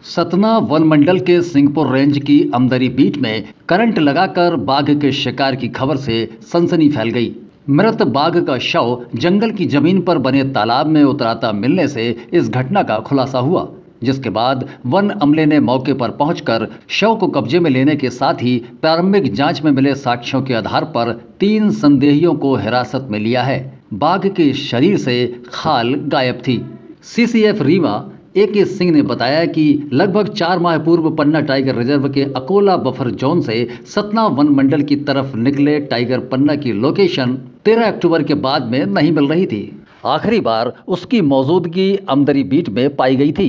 Satna one मंडल के Singhpur range की Amdari beat में करंट लगाकर बाघ के शिकार की खबर से सनसनी फैल गई। मृत बाघ का शव जंगल की जमीन पर बने तालाब में उतराता मिलने से इस घटना का खुलासा हुआ, जिसके बाद वन अमले ने मौके पर पहुंचकर शव को कब्जे में लेने के साथ ही प्रारंभिक जांच में मिले साक्ष्यों के आधार पर 3 संदेहियों को हिरासत में लिया है। बाघ के शरीर से खाल गायब थी। CCF Rewa A K. सिंह ने बताया कि लगभग 4 माह पूर्व पन्ना टाइगर रिजर्व के अकोला बफर जोन से सतना वन मंडल की तरफ निकले टाइगर पन्ना की लोकेशन 13 अक्टूबर के बाद में नहीं मिल रही थी। आखिरी बार उसकी मौजूदगी अमदरी बीट में पाई गई थी।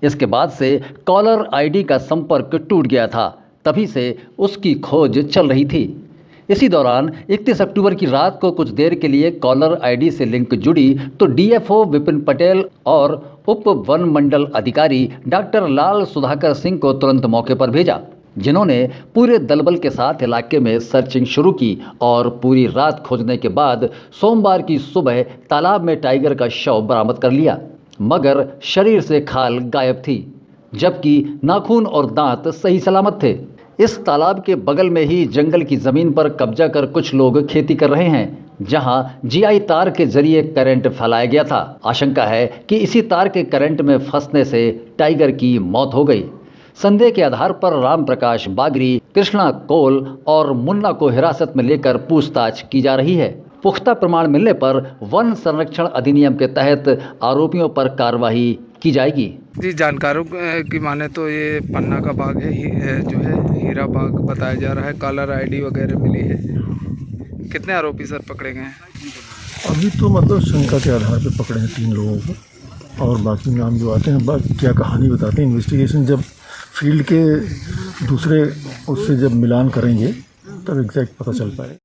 इसके बाद से कॉलर आईडी का संपर्क टूट गया था, तभी से उसकी खोज चल रही थी। इसी दौरान 31 अक्टूबर की रात को कुछ देर के लिए कॉलर आईडी से लिंक जुड़ी तो डीएफओ विपिन पटेल और उप वन मंडल अधिकारी डॉक्टर लाल सुधाकर सिंह को तुरंत मौके पर भेजा, जिन्होंने पूरे दलबल के साथ इलाके में सर्चिंग शुरू की और पूरी रात खोजने के बाद सोमवार की सुबह तालाब में टाइगर का शव बरामद कर लिया, मगर शरीर से खाल गायब थी, जबकि नाखून और दांत सही सलामत थे। इस तालाब के बगल में ही जंगल की जमीन पर कब्जा कर कुछ लोग खेती कर रहे हैं, जहां जीआई तार के जरिए करंट फैलाया गया था। आशंका है कि इसी तार के करंट में फंसने से टाइगर की मौत हो गई। संदेह के आधार पर राम प्रकाश बागरी, कृष्णा कोल और मुन्ना को हिरासत में लेकर पूछताछ की जा रही है। पुख्ता प्रमाण मिलने पर वन संरक्षण अधिनियम के तहत आरोपियों पर कार्रवाई की जाएगी। जी, जानकारों की माने तो ये पन्ना का बाघ है, जो है हीरा बाघ बताया जा रहा है। कॉलर आईडी वगैरह मिली है। कितने आरोपी सर पकड़े गए हैं? अभी तो मतलब शंका के आधार पर पकड़े हैं 3 लोगों को, और बाकी नाम जो आते हैं क्या कहानी बताते हैं। इन्वेस्टिगेशन जब फील्ड के दूसरे उससे जब मिलान करेंगे तब एग्जैक्ट पता चल पाएगा।